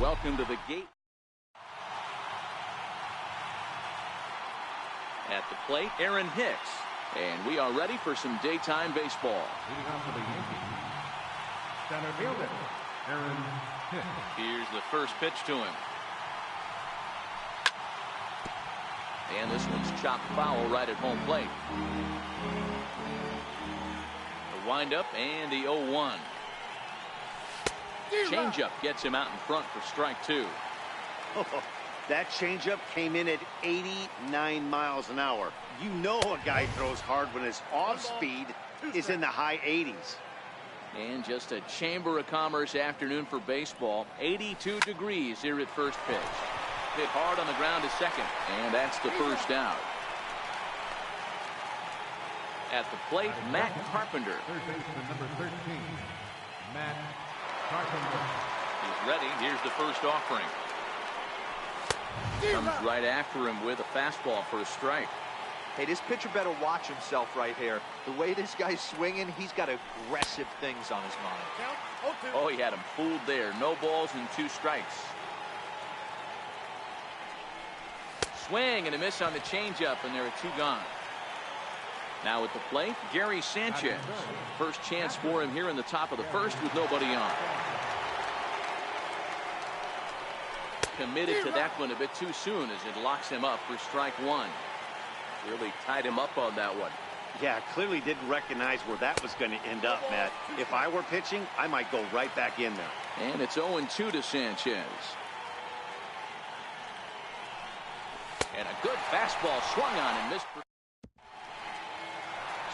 Welcome to the gate. At the plate, Aaron Hicks. And we are ready for some daytime baseball. Leading off for the Yankees, center fielder, Aaron Hicks. Here's the first pitch to him. And this one's chopped foul right at home plate. The windup and the 0-1. Changeup gets him out in front for strike two. Oh, that changeup came in at 89 miles an hour. You know a guy throws hard when his off speed is in the high 80s. And just a Chamber of Commerce afternoon for baseball. 82 degrees here at first pitch. Hit hard on the ground to second, and that's the first out. At the plate, Matt Carpenter. Third baseman number 13, Matt Carpenter. He's ready. Here's the first offering. Comes right after him with a fastball for a strike. Hey, this pitcher better watch himself right here. The way this guy's swinging, he's got aggressive things on his mind. Oh, he had him fooled there. No balls and 2 strikes. Swing and a miss on the changeup, and there are 2 gone. Now at the plate, Gary Sanchez. First chance for him here in the top of the first with nobody on. Committed to that one a bit too soon as it locks him up for strike 1. Really tied him up on that one. Yeah, clearly didn't recognize where that was going to end up, Matt. If I were pitching, I might go right back in there. And it's 0-2 to Sanchez. And a good fastball swung on and missed.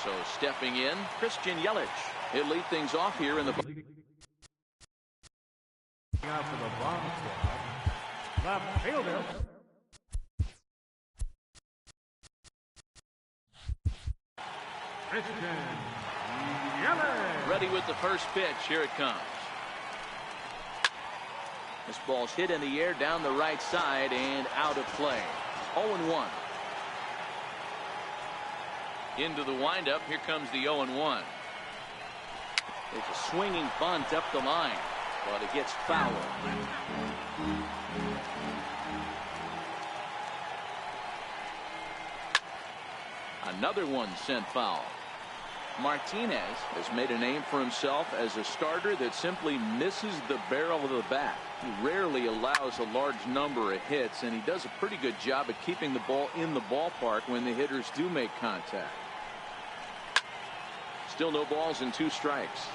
So stepping in, Christian Yelich. He'll lead things off here in the. Leading out for the bomb squad, the fielder, Christian Yelich. Ready with the first pitch. Here it comes. This ball's hit in the air down the right side and out of play. 0-1. Into the windup. Here comes the 0-1. It's a swinging bunt up the line, but it gets fouled. Another one sent foul. Martinez has made a name for himself as a starter that simply misses the barrel of the bat. He rarely allows a large number of hits, and he does a pretty good job at keeping the ball in the ballpark when the hitters do make contact. Still no balls and 2 strikes.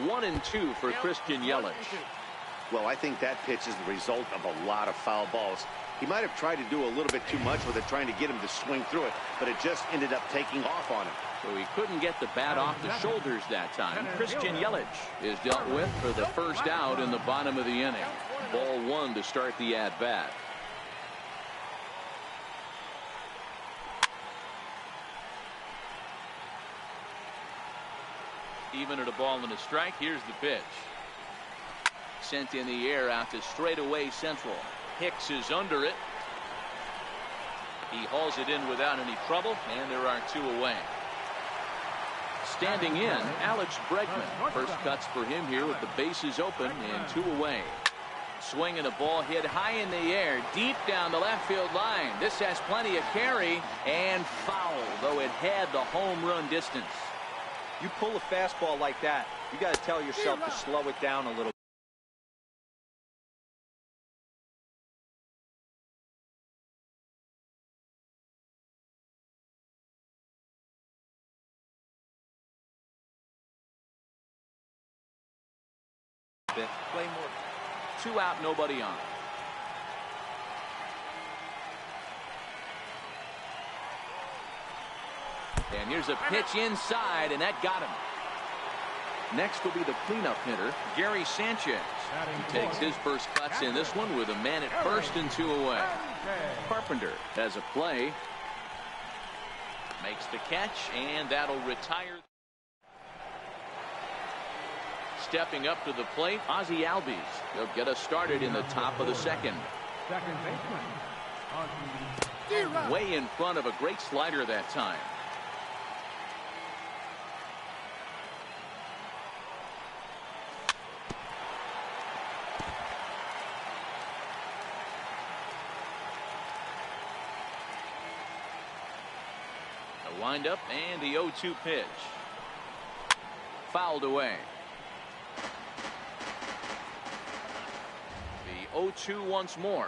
One and 2 for Christian Yelich. Well, I think that pitch is the result of a lot of foul balls. He might have tried to do a little bit too much with it, trying to get him to swing through it, but it just ended up taking off on him. So he couldn't get the bat off the shoulders that time. Christian Yelich is dealt with for the first out in the bottom of the inning. Ball 1 to start the at-bat. Even at a ball and a strike, here's the pitch. Sent in the air out to straightaway central. Hicks is under it. He hauls it in without any trouble, and there are 2 away. Standing in, Alex Bregman. First cuts for him here with the bases open and 2 away. Swing and a ball hit high in the air, deep down the left field line. This has plenty of carry and foul, though it had the home run distance. You pull a fastball like that, you got to tell yourself to slow it down a little. Play more. 2 out, nobody on. And here's a pitch inside, and that got him. Next will be the cleanup hitter, Gary Sanchez. He takes his first cuts in this one with a man at first and 2 away. Carpenter has a play. Makes the catch, and that'll retire. Stepping up to the plate, Ozzie Albies. He'll get us started in the top of the second. Second baseman, Way in front of a great slider that time. Wind up and the 0-2 pitch. Fouled away. The 0-2 once more.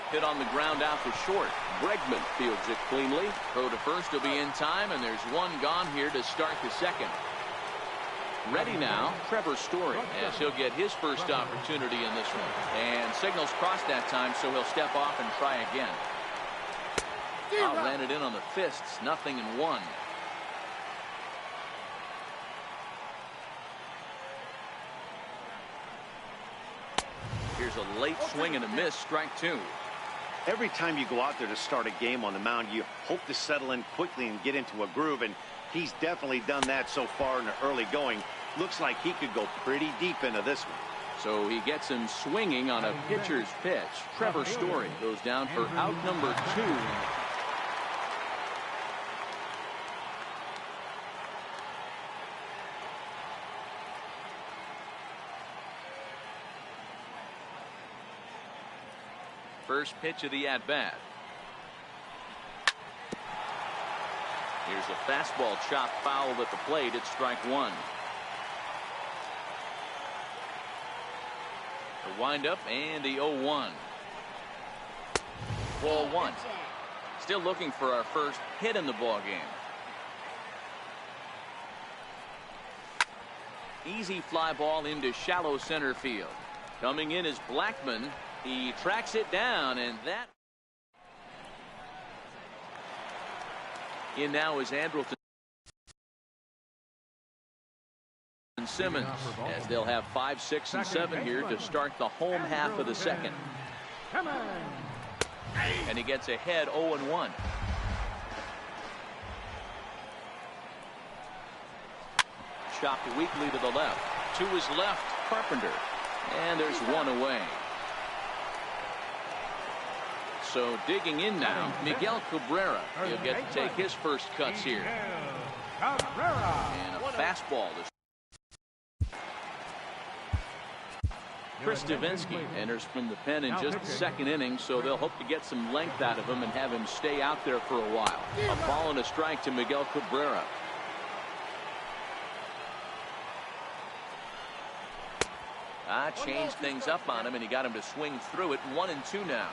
Hit on the ground out to short. Bregman fields it cleanly. Throw to first will be in time, and there's one gone here to start the second. Ready now, Trevor Story, as he'll get his first opportunity in this one. And signals crossed that time, so he'll step off and try again. Ran it in on the fists, 0-1. Here's a late swing and a miss, strike 2. Every time you go out there to start a game on the mound, you hope to settle in quickly and get into a groove, and he's definitely done that so far in the early going. Looks like he could go pretty deep into this one. So he gets him swinging on a pitcher's pitch. Trevor Story goes down for out number 2. First pitch of the at-bat. Here's a fastball chopped foul at the plate. It's strike 1. The windup and the 0-1. Ball 1. Still looking for our first hit in the ball game. Easy fly ball into shallow center field. Coming in is Blackman. He tracks it down, and that in now is Andrelton and Simmons, as they'll have 5, 6, and 7 here to start the home half of the second. And he gets ahead 0-1. Chopped weakly to the left. To his left, Carpenter. And there's one away. So digging in now, Miguel Cabrera. He'll get to take his first cuts here. And a fastball. Chris Davinsky enters from the pen in just the second inning, so they'll hope to get some length out of him and have him stay out there for a while. A ball and a strike to Miguel Cabrera. Changed things up on him, and he got him to swing through it. 1-2 now.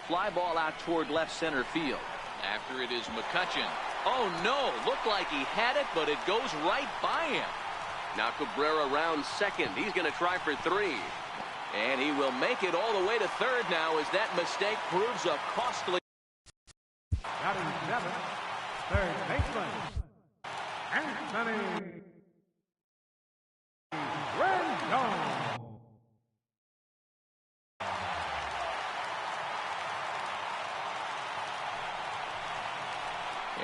Fly ball out toward left center field. After it is McCutchen. Oh no, looked like he had it, but it goes right by him. Now Cabrera rounds second. He's going to try for 3. And he will make it all the way to third now, as that mistake proves a costly. Batting 7, third baseman, Anthony Rendon.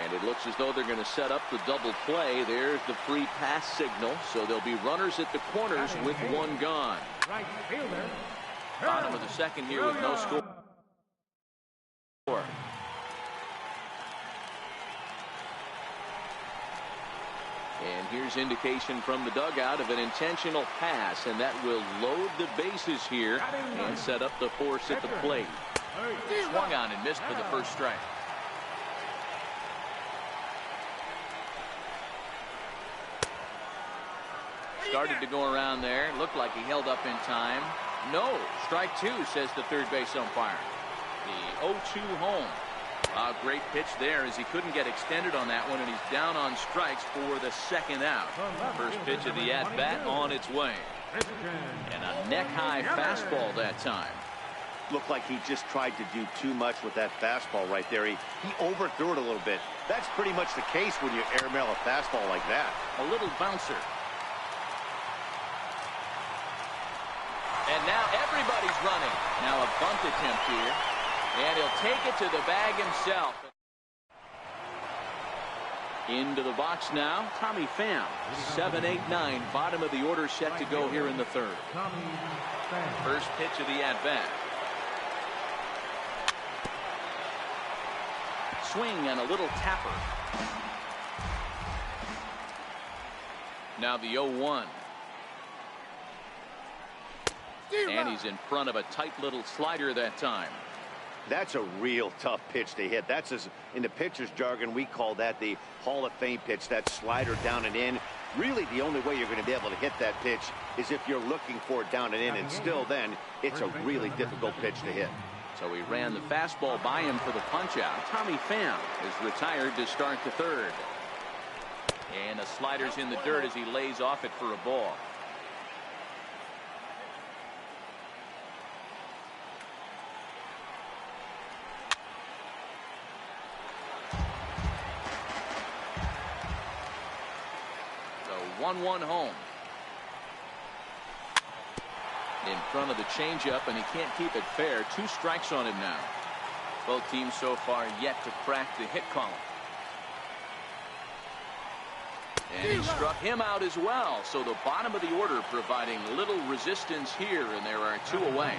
And it looks as though they're going to set up the double play. There's the free pass signal. So there'll be runners at the corners with one gone. Right fielder. Bottom of the second here with no score. And here's indication from the dugout of an intentional pass, and that will load the bases here and set up the force at the plate. Swung on and missed for the first strike. Started to go around there. Looked like he held up in time. No. Strike 2, says the third base umpire. The 0-2 home. A great pitch there, as he couldn't get extended on that one, and he's down on strikes for the second out. First pitch of the at-bat on its way. And a neck-high fastball that time. Looked like he just tried to do too much with that fastball right there. He overthrew it a little bit. That's pretty much the case when you airmail a fastball like that. A little bouncer. And now everybody's running. Now a bunt attempt here. And he'll take it to the bag himself. Into the box now, Tommy Pham. 7, 8, 9. Bottom of the order set to go here in the third. First pitch of the at-bat. Swing and a little tapper. Now the 0-1. And he's in front of a tight little slider that time. That's a real tough pitch to hit. That's, in the pitcher's jargon, we call that the Hall of Fame pitch. That slider down and in. Really, the only way you're going to be able to hit that pitch is if you're looking for it down and in, and still then, it's a really difficult pitch to hit. So he ran the fastball by him for the punch-out. Tommy Pham is retired to start the third. And the slider's in the dirt as he lays off it for a ball. So 1-1 home. In front of the changeup, and he can't keep it fair. 2 strikes on him now. Both teams so far yet to crack the hit column. And he struck him out as well. So the bottom of the order providing little resistance here, and there are 2 away.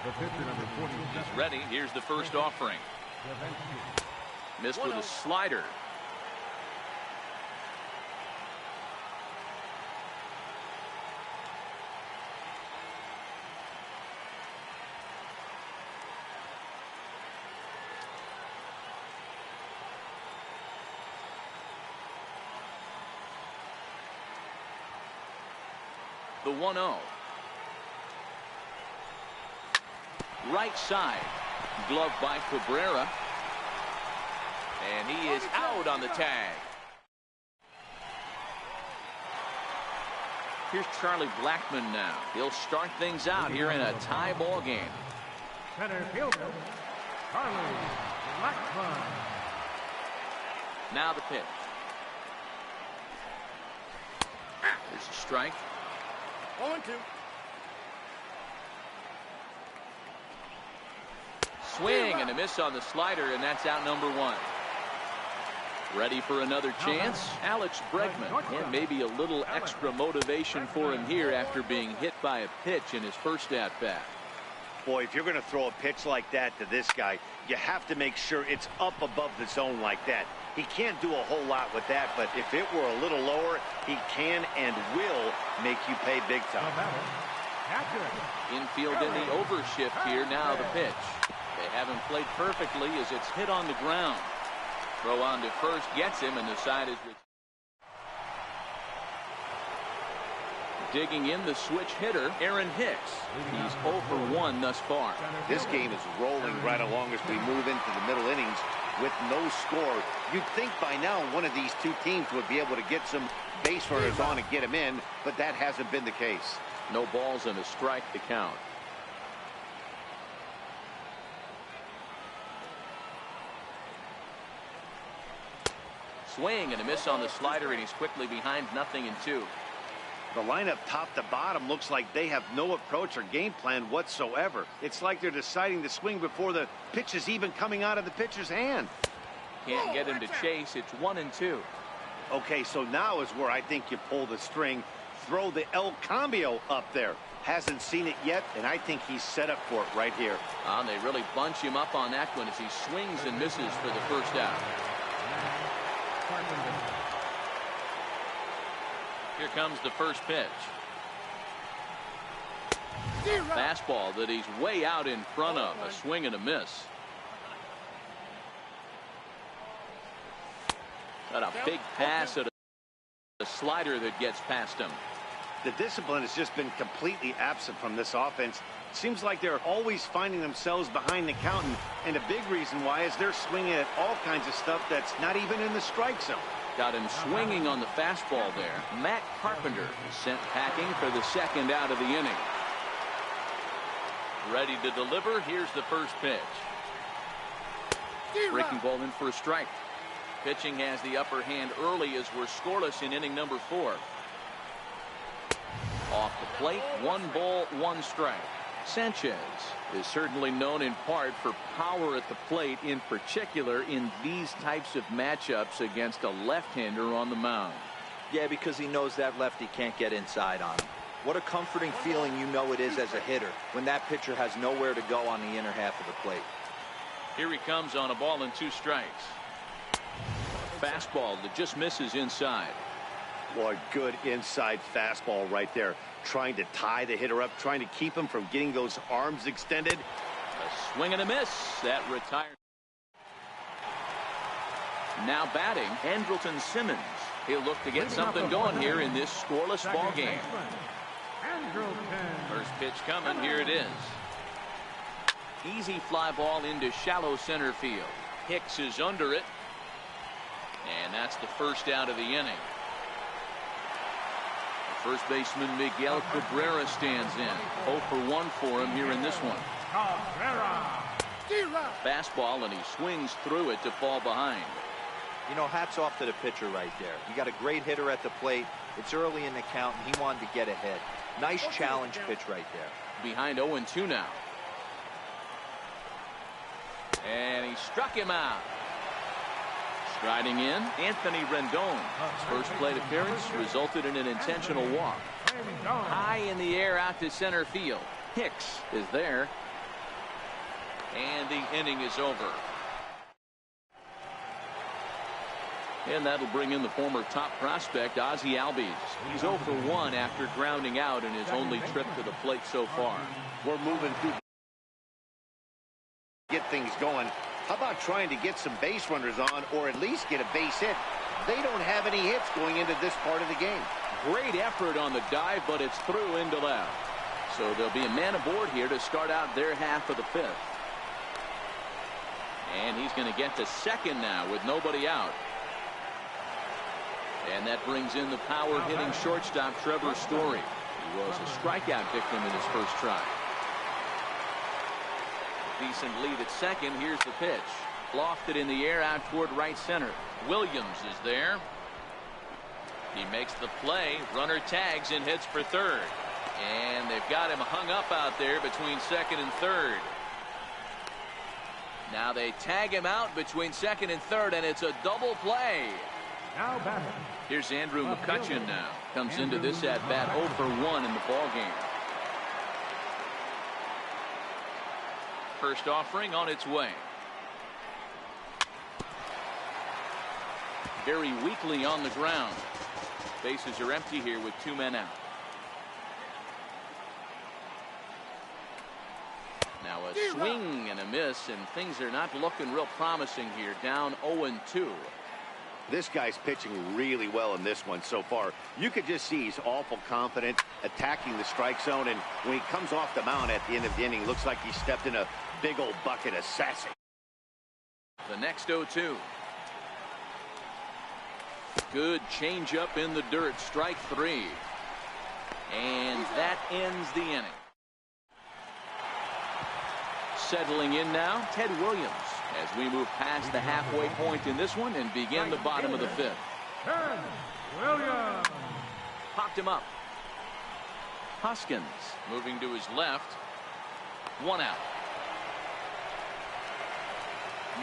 He's ready. Here's the first offering. Missed with a slider. The 1-0. Right side. Glove by Cabrera. And he is out on the tag. Here's Charlie Blackmon now. He'll start things out here in a tie ball game. Center fielder, Charlie Blackmon. Now the pitch. There's a strike. 0-2. Swing and a miss on the slider, and that's out number 1. Ready for another chance? Alex Bregman, and maybe a little extra motivation for him here after being hit by a pitch in his first at-bat. Boy, if you're going to throw a pitch like that to this guy, you have to make sure it's up above the zone like that. He can't do a whole lot with that, but if it were a little lower, he can and will make you pay big time. Infield in the overshift here. Now the pitch. They haven't played perfectly as it's hit on the ground. Throw on to first gets him, and the side is digging in the switch hitter, Aaron Hicks. He's 0 for 1 thus far. This game is rolling right along as we move into the middle innings with no score. You'd think by now one of these 2 teams would be able to get some base runners on and get him in, but that hasn't been the case. No balls and a strike to count. Swing and a miss on the slider, and he's quickly behind 0-2. The lineup top to bottom looks like they have no approach or game plan whatsoever. It's like they're deciding to swing before the pitch is even coming out of the pitcher's hand. Can't get him to chase. It's 1-2. Okay, so now is where I think you pull the string. Throw the El Cambio up there. Hasn't seen it yet, and I think he's set up for it right here. They really bunch him up on that one as he swings and misses for the first out. Here comes the first pitch. Fastball that he's way out in front of. A swing and a miss. Got a big pass at a slider that gets past him. The discipline has just been completely absent from this offense. Seems like they're always finding themselves behind the count, and a big reason why is they're swinging at all kinds of stuff that's not even in the strike zone. Got him swinging on the fastball there. Matt Carpenter is sent packing for the second out of the inning. Ready to deliver. Here's the first pitch. Breaking ball in for a strike. Pitching has the upper hand early as we're scoreless in inning number 4. Off the plate, 1 ball, 1 strike. Sanchez is certainly known in part for power at the plate, in particular in these types of matchups against a left-hander on the mound. Yeah, because he knows that lefty can't get inside on him. What a comforting feeling you know it is as a hitter when that pitcher has nowhere to go on the inner half of the plate. Here he comes on a ball and 2 strikes. Fastball that just misses inside. Boy, good inside fastball right there. Trying to tie the hitter up, trying to keep him from getting those arms extended. A swing and a miss. That retired. Now batting, Andrelton Simmons. He'll look to get something going here in this scoreless ball game. First pitch coming. Here it is. Easy fly ball into shallow center field. Hicks is under it. And that's the first out of the inning. First baseman Miguel Cabrera stands in. 0 for 1 for him here in this one. Fastball, and he swings through it to fall behind. You know, hats off to the pitcher right there. You got a great hitter at the plate. It's early in the count, and he wanted to get ahead. Nice challenge pitch right there. Behind 0-2 now. And he struck him out. Striding in, Anthony Rendon. His first plate appearance resulted in an intentional walk. High in the air out to center field. Hicks is there. And the inning is over. And that'll bring in the former top prospect, Ozzie Albies. He's 0 for 1 after grounding out in his only trip to the plate so far. We're moving through. Get things going. How about trying to get some base runners on, or at least get a base hit? They don't have any hits going into this part of the game. Great effort on the dive, but it's through into left. So there'll be a man aboard here to start out their half of the fifth. And he's going to get to second now with nobody out. And that brings in the power-hitting shortstop Trevor Story. He was a strikeout victim in his first try. Decent lead at second. Here's the pitch. Lofted in the air out toward right center. Williams is there. He makes the play. Runner tags and hits for third. And they've got him hung up out there between second and third. Now they tag him out between second and third, and it's a double play. Now batting. Here's Andrew McCutchen now. Comes into this at bat 0 for 1 in the ball game. First offering on its way. Very weakly on the ground. Bases are empty here with 2 men out. Now a swing and a miss, and things are not looking real promising here. Down 0-2. This guy's pitching really well in this one so far. You could just see he's awful confident attacking the strike zone, and when he comes off the mound at the end of the inning, looks like he stepped in a big old bucket of sassy. The next 0-2. Good changeup in the dirt. Strike 3. And that ends the inning. Settling in now, Ted Williams, as we move past the halfway point in this one and begin the bottom of the fifth. Ted Williams. Popped him up. Hoskins moving to his left. 1 out.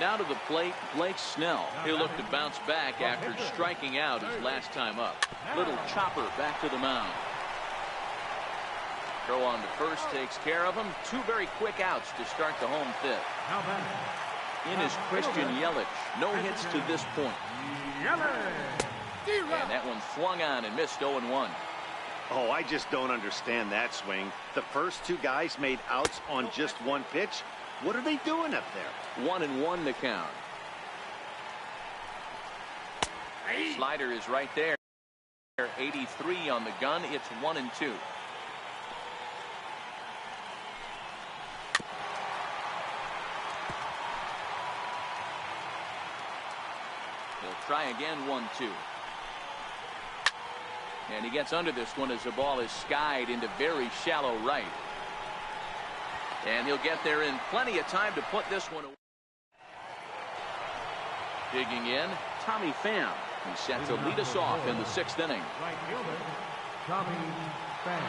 Now to the plate, Blake Snell. He'll look to bounce back after striking out his last time up. Little chopper back to the mound. Throw on to first takes care of him. 2 very quick outs to start the home fifth. In is Christian Yelich. No hits to this point. And that one swung on and missed 0-1. Oh, I just don't understand that swing. The first 2 guys made outs on just 1 pitch. What are they doing up there? 1-1 the count. Slider is right there. 83 on the gun. It's 1-2. He'll try again. 1-2. And he gets under this one as the ball is skied into very shallow right. And he'll get there in plenty of time to put this one away. Digging in, Tommy Pham. He's set to lead us off in the 6th inning. Right fielder, Tommy Pham.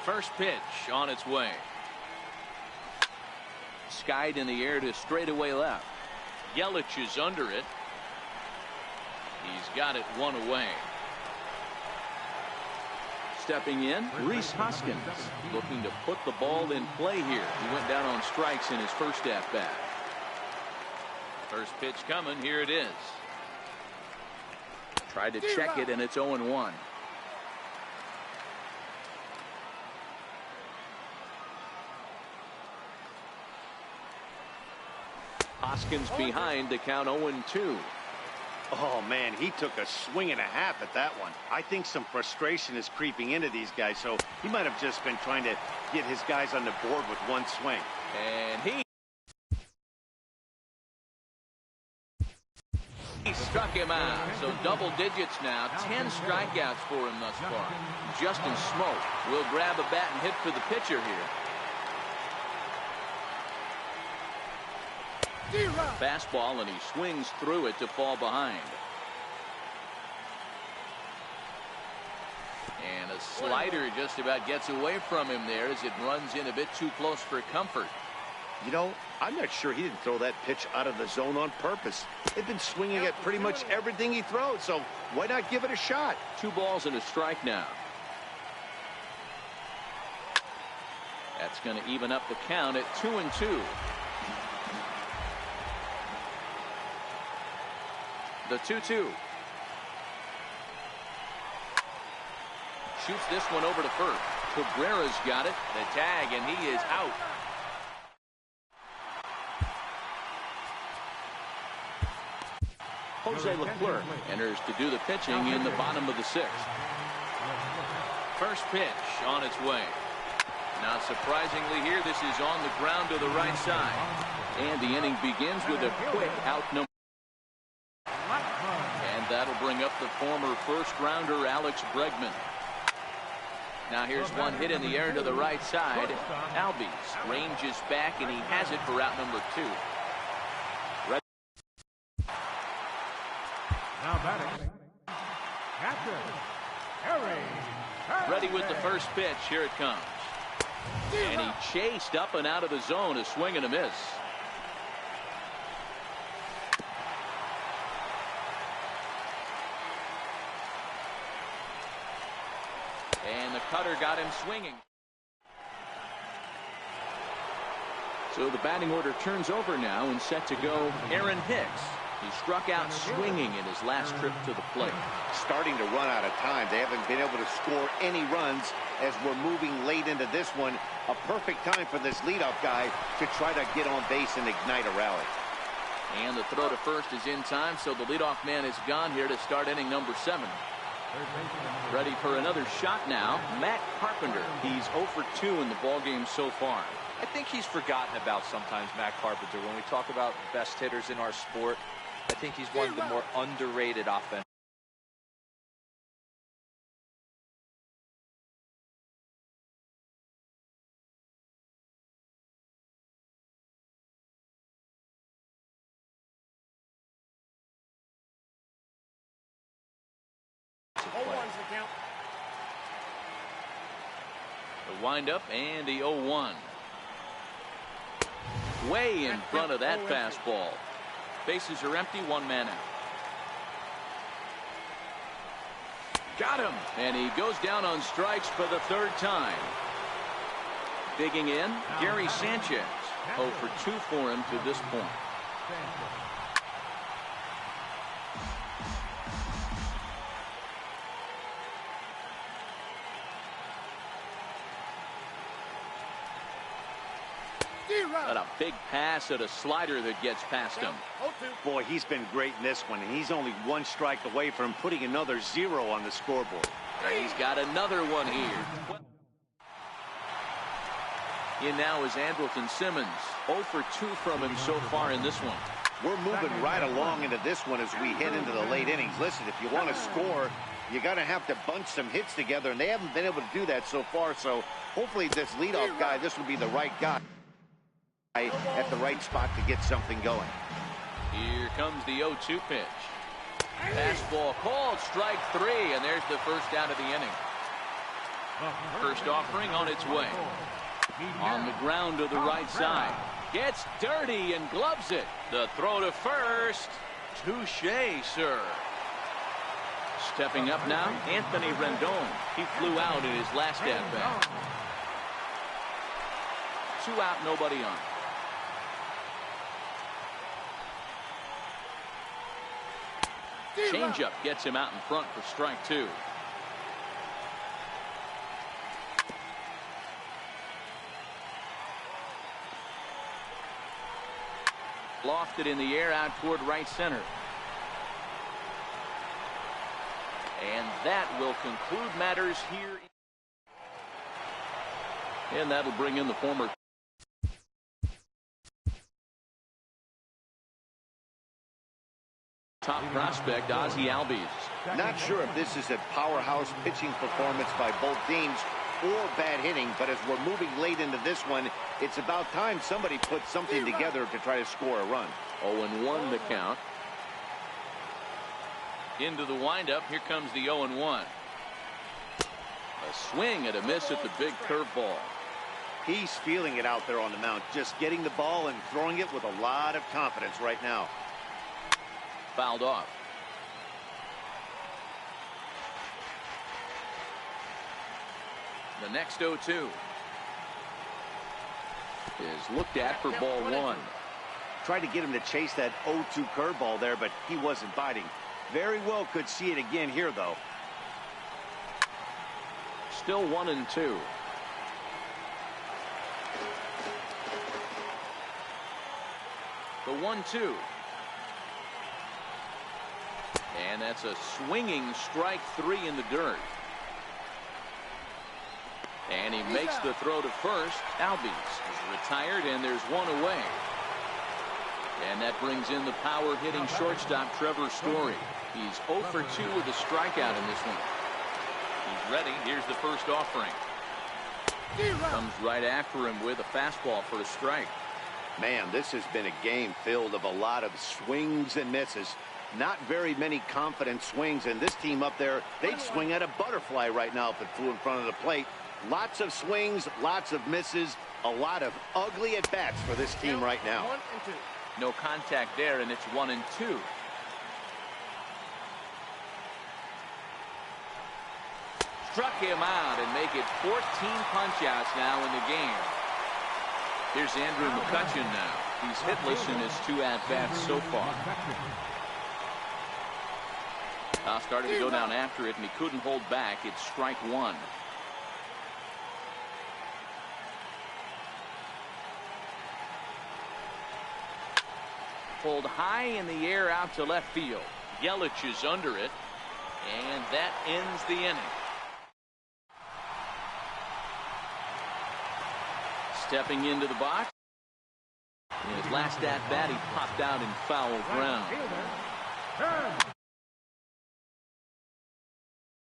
First pitch on its way. Skied in the air to straightaway left. Yelich is under it. He's got it 1 away. Stepping in, Rhys Hoskins, looking to put the ball in play here. He went down on strikes in his first at bat. First pitch coming. Here it is. Tried to check it, and it's 0-1. Hoskins behind to count 0-2. Oh, man, he took a swing and a half at that one. I think some frustration is creeping into these guys, so he might have just been trying to get his guys on the board with one swing. And he struck him out. So double digits now. 10 strikeouts for him thus far. Justin Smoke will grab a bat and hit for the pitcher here. Fastball, and he swings through it to fall behind. And a slider just about gets away from him there as it runs in a bit too close for comfort. You know, I'm not sure he didn't throw that pitch out of the zone on purpose. They've been swinging at pretty much everything he throws, so why not give it a shot? 2 balls and a strike now. That's going to even up the count at 2-2. The 2-2. Shoots this one over to first. Cabrera's got it. The tag, and he is out. Jose Leclerc enters to do the pitching in the bottom of the 6th. First pitch on its way. Not surprisingly here, this is on the ground to the right side. And the inning begins with a quick out number. And that'll bring up the former first-rounder Alex Bregman. Now here's one hit in the air to the right side. Albies ranges back, and he has it for out number 2. Now batting, catcher, Harry. Ready with the first pitch. Here it comes. And he chased up and out of the zone. A swing and a miss. And the cutter got him swinging. So the batting order turns over now, and set to go Aaron Hicks. He struck out swinging in his last trip to the plate. Starting to run out of time. They haven't been able to score any runs as we're moving late into this one. A perfect time for this leadoff guy to try to get on base and ignite a rally. And the throw to first is in time, so the leadoff man is gone here to start inning number 7. Ready for another shot now, Matt Carpenter. He's 0 for 2 in the ballgame so far. I think he's forgotten about sometimes, Matt Carpenter. When we talk about best hitters in our sport, I think he's one of the more underrated offense. The windup and the 0-1. Way in front of that fastball. Bases are empty, 1 man out. Got him, and he goes down on strikes for the 3rd time. Digging in, Gary Sanchez. 0 for 2 for him to this point. But a big pass at a slider that gets past him. Boy, he's been great in this one, and he's only 1 strike away from putting another 0 on the scoreboard. He's got another one here. In now is Andrelton Simmons. 0 for 2 from him so far in this one. We're moving right along into this one as we head into the late innings. Listen, if you want to score, you're going to have to bunch some hits together, and they haven't been able to do that so far. So hopefully this leadoff guy, this will be the right guy at the right spot to get something going. Here comes the 0-2 pitch. Fastball called, strike 3, and there's the first out of the inning. First offering on its way. On the ground to the right side. Gets dirty and gloves it. The throw to first. Touché, sir. Stepping up now, Anthony Rendon. He flew out in his last at-bat. 2 out, nobody on. Changeup gets him out in front for strike 2. Lofted in the air out toward right center. And that will conclude matters here. And that'll bring in the former top prospect, Ozzie Albies. Not sure if this is a powerhouse pitching performance by both teams or bad hitting, but as we're moving late into this one, it's about time somebody put something together to try to score a run. 0-1 the count. Into the windup. Here comes the 0-1. A swing and a miss at the big curveball. He's feeling it out there on the mound, just getting the ball and throwing it with a lot of confidence right now. Fouled off. The next 0-2 is looked at for ball 1. Tried to get him to chase that 0-2 curveball there, but he wasn't biting. Very well could see it again here, though. Still 1-2. The 1-2. And that's a swinging strike 3 in the dirt. And he makes the throw to first. Albies is retired, and there's one away. And that brings in the power-hitting shortstop, Trevor Story. He's 0 for 2 with a strikeout in this one. He's ready. Here's the first offering. Comes right after him with a fastball for a strike. Man, this has been a game filled of a lot of swings and misses. Not very many confident swings, and this team up there, they'd swing at a butterfly right now if it flew in front of the plate. Lots of swings, lots of misses, a lot of ugly at-bats for this team right now. 1 and 2. No contact there, and it's 1-2. Struck him out and make it 14 punch-outs now in the game. Here's Andrew McCutchen now. He's hitless in his 2 at-bats so far. Started to go down after it, and he couldn't hold back. It's strike 1. Pulled high in the air out to left field. Yelich is under it, and that ends the inning. Stepping into the box. In his last at bat, he popped out in foul ground.